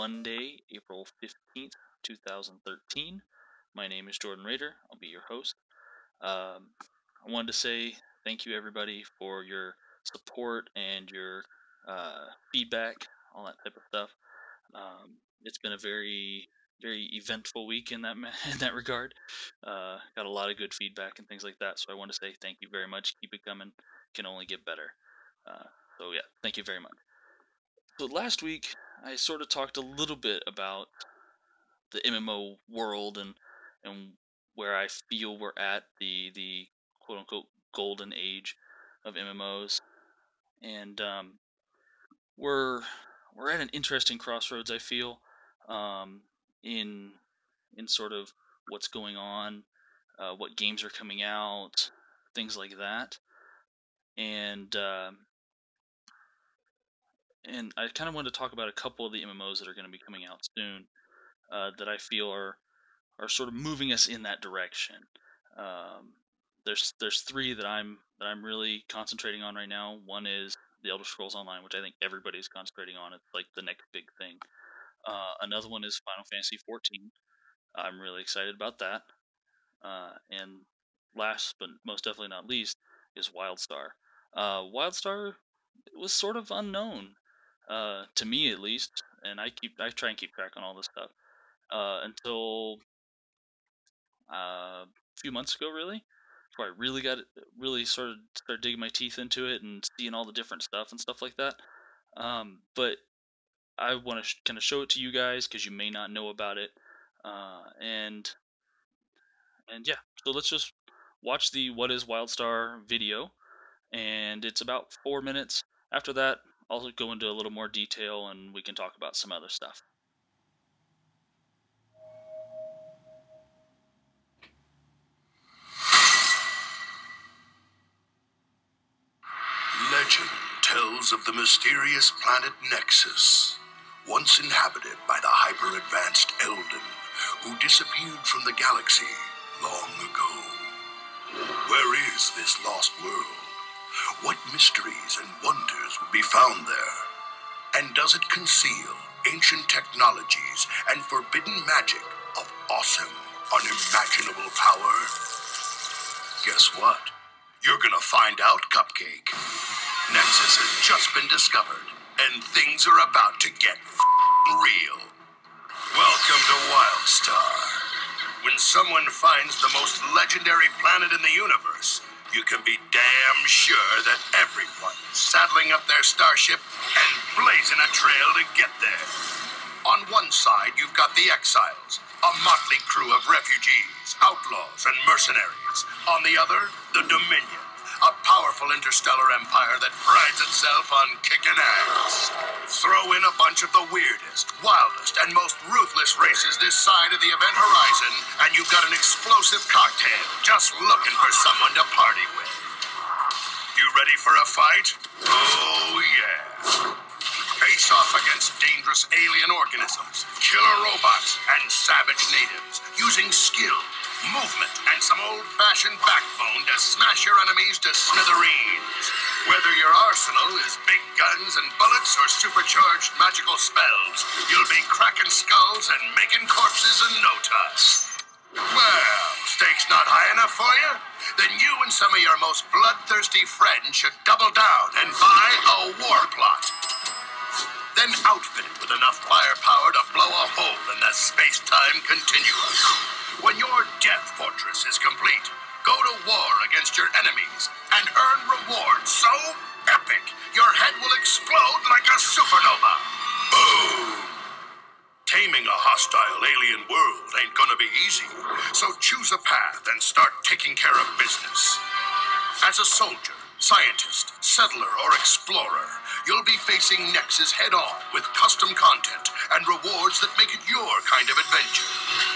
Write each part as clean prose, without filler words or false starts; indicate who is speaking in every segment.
Speaker 1: Monday, April 15th, 2013. My name is Jordan Rader. I'll be your host. I wanted to say thank you, everybody, for your support and your feedback, all that type of stuff. It's been a very, very eventful week in that in that regard. Got a lot of good feedback and things like that. So I want to say thank you very much. Keep it coming. Can only get better. So yeah, thank you very much. So last week I sort of talked a little bit about the MMO world and where I feel we're at the quote unquote golden age of MMOs, and we're we're at an interesting crossroads. I feel um, in in sort of what's going on, what games are coming out, things like that, and and I kind of wanted to talk about a couple of the MMOs that are going to be coming out soon that I feel are sort of moving us in that direction. Um, there's three that I'm really concentrating on right now. One is the Elder Scrolls Online, which I think everybody's concentrating on. It's like the next big thing. Another one is Final Fantasy 14. I'm really excited about that. And last but most definitely not least is Wildstar. Wildstar was sort of unknown to me at least, and I try and keep track on all this stuff until a few months ago, really, before I really started digging my teeth into it and seeing all the different stuff and stuff like that. But I want to kind of show it to you guys because you may not know about it, uh, and and yeah. So let's just watch the "What is Wildstar" video, and it's about 4 minutes. After that, I'll go into a little more detail and we can talk about some other stuff.
Speaker 2: Legend tells of the mysterious planet Nexus, once inhabited by the hyper-advanced Elden, who disappeared from the galaxy long ago. Where is this lost world? What mysteries and wonders would be found there? And does it conceal ancient technologies and forbidden magic of awesome, unimaginable power? Guess what? You're gonna find out, Cupcake. Nexus has just been discovered, and things are about to get real. Welcome to Wildstar. When someone finds the most legendary planet in the universe, you can be damn sure that everyone's saddling up their starship and blazing a trail to get there. On one side, you've got the Exiles, a motley crew of refugees, outlaws, and mercenaries. On the other, the Dominion, a powerful interstellar empire that prides itself on kicking ass. Throw in a bunch of the weirdest, wildest, and most ruthless races this side of the event horizon, and you've got an explosive cocktail just looking for someone to party with. You ready for a fight? Oh, yeah. Face off against dangerous alien organisms, killer robots, and savage natives, using skill, movement, and some old-fashioned backbone to smash your enemies to smithereens. Whether your arsenal is big guns and bullets or supercharged magical spells, you'll be cracking skulls and making corpses in no time. Well, stakes not high enough for you? Then you and some of your most bloodthirsty friends should double down and buy a war plot. Then outfit it with enough firepower to blow a hole in the space-time continuum. When your death fortress is complete, go to war against your enemies and earn rewards so epic your head will explode like a supernova. Boom! Taming a hostile alien world ain't gonna be easy, so choose a path and start taking care of business. As a soldier, scientist, settler, or explorer, you'll be facing Nexus head-on with custom content and rewards that make it your kind of adventure.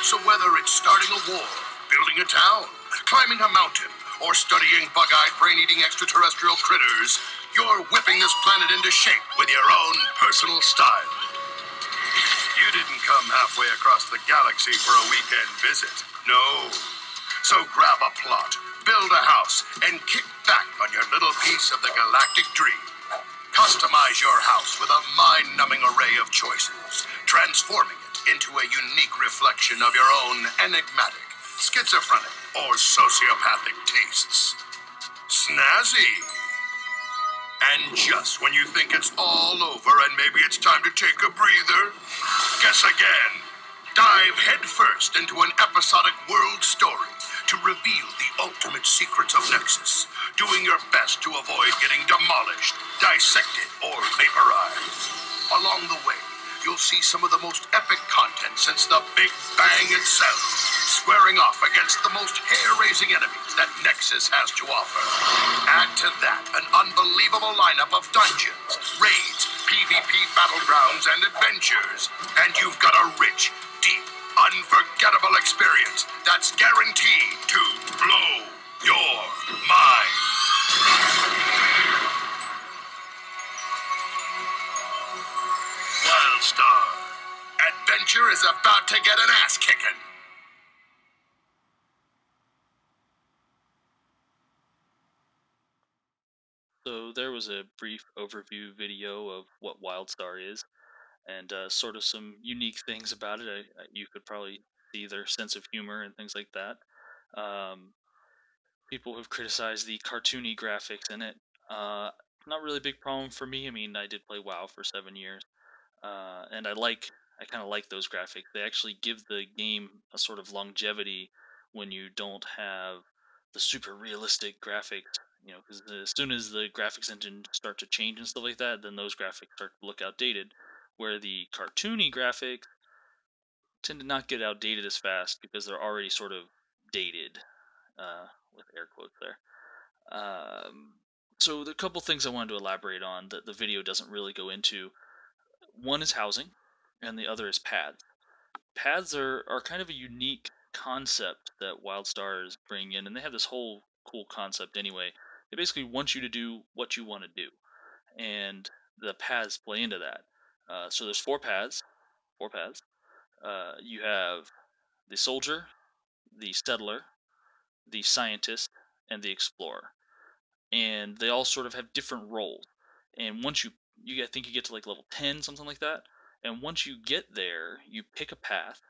Speaker 2: So whether it's starting a war, building a town, climbing a mountain, or studying bug-eyed, brain-eating extraterrestrial critters, you're whipping this planet into shape with your own personal style. You didn't come halfway across the galaxy for a weekend visit, no. So grab a plot, build a house, and kick back on your little piece of the galactic dream. Customize your house with a mind-numbing array of choices. transforming it into a unique reflection of your own enigmatic, schizophrenic, or sociopathic tastes. Snazzy! And just when you think it's all over and maybe it's time to take a breather, guess again. Dive headfirst into an episodic world story to reveal the ultimate secrets of Nexus, doing your best to avoid getting demolished, dissected, or vaporized. Along the way, you'll see some of the most epic content since the Big Bang itself, squaring off against the most hair-raising enemies that Nexus has to offer. Add to that an unbelievable lineup of dungeons, raids, PvP battlegrounds, and adventures, and you've got a rich, deep, unforgettable experience that's guaranteed to blow your mind. Wildstar. Adventure is about to get an ass kicking.
Speaker 1: So there was a brief overview video of what Wildstar is, and sort of some unique things about it. You could probably see their sense of humor and things like that. Um, People have criticized the cartoony graphics in it. Uh, Not really a big problem for me. I mean, I did play WoW for 7 years, and I kind of like those graphics. They actually give the game a sort of longevity when you don't have the super realistic graphics. You know, because as soon as the graphics engine start to change and stuff like that, then those graphics start to look outdated. Where the cartoony graphics tend to not get outdated as fast because they're already sort of dated, with air quotes there. Um, so the couple things I wanted to elaborate on that the video doesn't really go into. One is housing, and the other is paths. Paths are kind of a unique concept that WildStar is bringing in, and they have this whole cool concept anyway. They basically want you to do what you want to do, and the paths play into that. So there's four paths. Four paths. You have the soldier, the settler, the scientist, and the explorer, and they all sort of have different roles. And once I think you get to like level 10, something like that. And once you get there, you pick a path,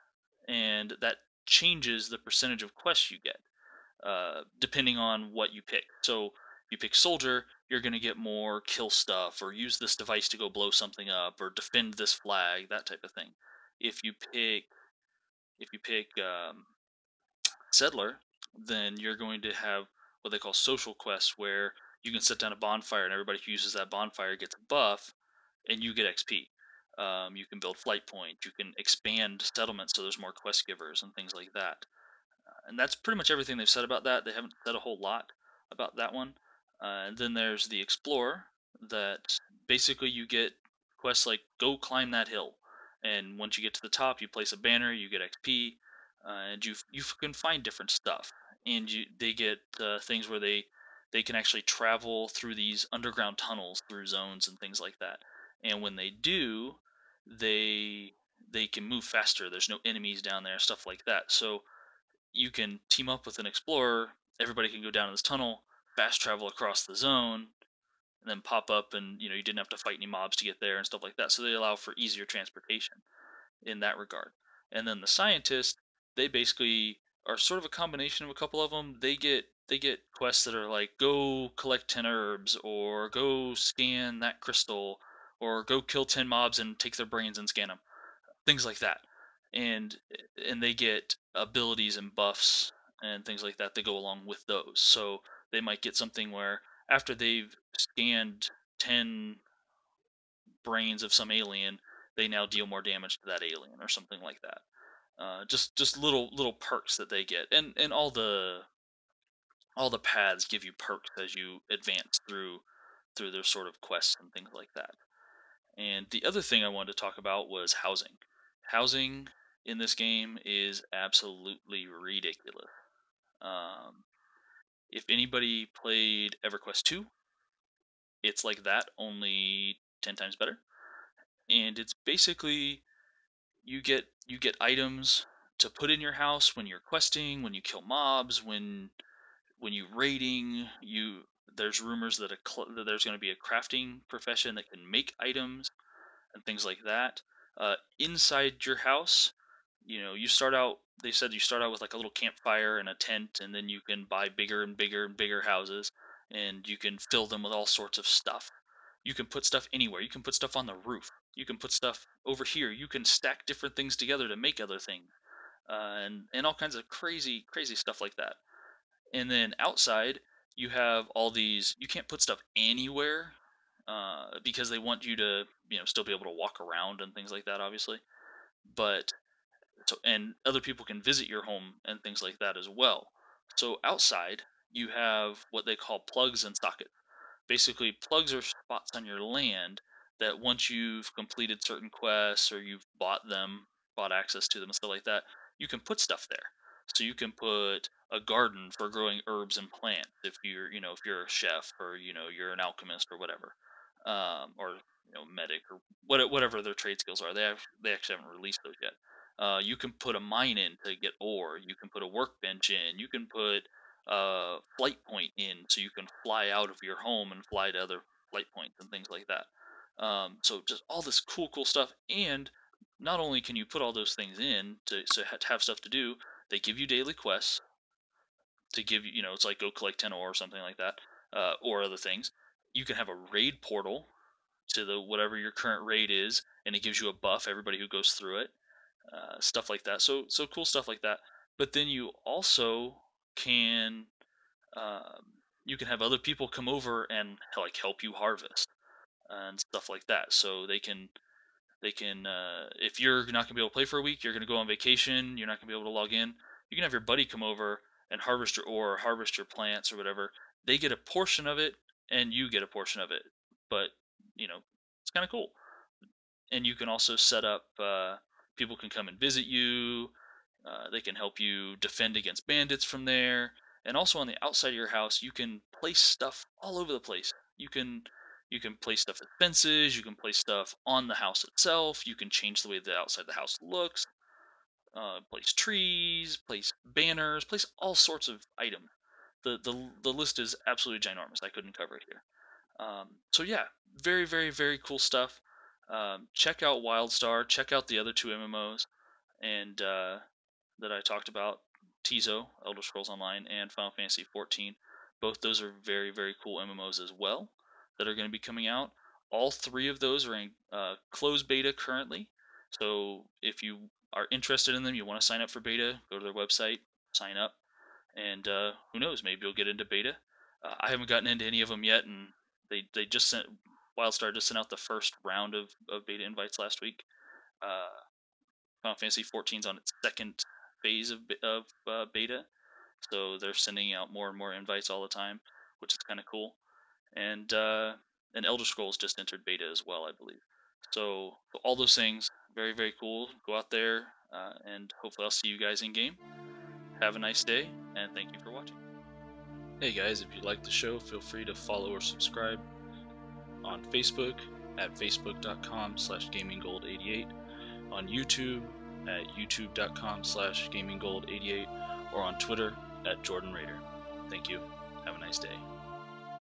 Speaker 1: and that changes the percentage of quests you get, depending on what you pick. So you pick soldier, you're going to get more kill stuff, or use this device to go blow something up, or defend this flag, that type of thing. If you pick if you pick settler, then you're going to have what they call social quests, where you can set down a bonfire, and everybody who uses that bonfire gets a buff, and you get XP. You can build flight points. You can expand settlements so there's more quest givers and things like that. And that's pretty much everything they've said about that. They haven't said a whole lot about that one. And then there's the explorer, that basically you get quests like go climb that hill, and once you get to the top, you place a banner, you get XP, and you can find different stuff, and they get things where they can actually travel through these underground tunnels through zones and things like that. And when they do, they they can move faster. There's no enemies down there, stuff like that. So you can team up with an explorer. Everybody can go down this tunnel, fast travel across the zone, and then pop up, and you didn't have to fight any mobs to get there and stuff like that. So they allow for easier transportation in that regard. And then the scientists, they basically are sort of a combination of a couple of them. They get quests that are like go collect 10 herbs, or go scan that crystal, or go kill 10 mobs and take their brains and scan them, things like that. And they get abilities and buffs and things like that that go along with those. So they might get something where after they've scanned 10 brains of some alien, they now deal more damage to that alien or something like that. Just little perks that they get, and all the paths give you perks as you advance through their sort of quests and things like that. And the other thing I wanted to talk about was housing. Housing in this game is absolutely ridiculous. Um, if anybody played EverQuest 2, it's like that, only 10 times better. And it's basically you get items to put in your house when you're questing, when you kill mobs, when you raiding. There's rumors that there's going to be a crafting profession that can make items and things like that. Inside your house, you start out. They said you start out with like a little campfire and a tent, and then you can buy bigger and bigger and bigger houses, and you can fill them with all sorts of stuff. You can put stuff anywhere. You can put stuff on the roof. You can put stuff over here. You can stack different things together to make other things, and all kinds of crazy stuff like that. And then outside, you have all these. You can't put stuff anywhere because they want you to, still be able to walk around and things like that, obviously. But and other people can visit your home and things like that as well. So outside, you have what they call plugs and sockets. Basically, plugs are spots on your land that once you've completed certain quests or you've bought access to them and stuff like that, you can put stuff there. So you can put a garden for growing herbs and plants if you're a chef or you're an alchemist or whatever, or medic or whatever their trade skills are. They actually haven't released those yet. You can put a mine in to get ore. You can put a workbench in. You can put flight point in so you can fly out of your home and fly to other flight points and things like that. So just all this cool stuff. And not only can you put all those things in to have stuff to do, they give you daily quests to give you, it's like go collect 10 ore or something like that, or other things. You can have a raid portal to the whatever your current raid is, and it gives you a buff everybody who goes through it, stuff like that. So cool stuff like that. But then you also can you can have other people come over and like help you harvest and stuff like that. So they can if you're not gonna be able to play for a week, you're gonna go on vacation, you're not gonna be able to log in. You can have your buddy come over and harvest your ore, harvest your plants or whatever. They get a portion of it, and you get a portion of it. But it's kind of cool. And you can also set up. People can come and visit you. They can help you defend against bandits from there. And also on the outside of your house, you can place stuff all over the place. You can place stuff at fences. You can place stuff on the house itself. You can change the way the outside of the house looks. Place trees, place banners, place all sorts of items. The list is absolutely ginormous. I couldn't cover it here. So yeah, very cool stuff. Check out Wildstar. Check out the other two MMOs and that I talked about, Tizo, Elder Scrolls Online, and Final Fantasy 14. Both those are very cool MMOs as well that are going to be coming out. All three of those are in closed beta currently. So if you are interested in them, you want to sign up for beta, go to their website, sign up, and who knows, maybe you'll get into beta. I haven't gotten into any of them yet, and they just sent Wildstar just sent out the first round of beta invites last week. Uh, Final Fantasy 14 is on its second phase of beta, so they're sending out more and more invites all the time, which is kind of cool. And Elder Scrolls just entered beta as well, I believe. So all those things, very cool. Go out there, and hopefully I'll see you guys in game. Have a nice day, and thank you for watching. Hey guys, if you like the show, feel free to follow or subscribe on Facebook at facebook.com/gaminggold88, on YouTube at youtube.com/gaminggold88, or on Twitter at Jordan Raider. Thank you. Have a nice day.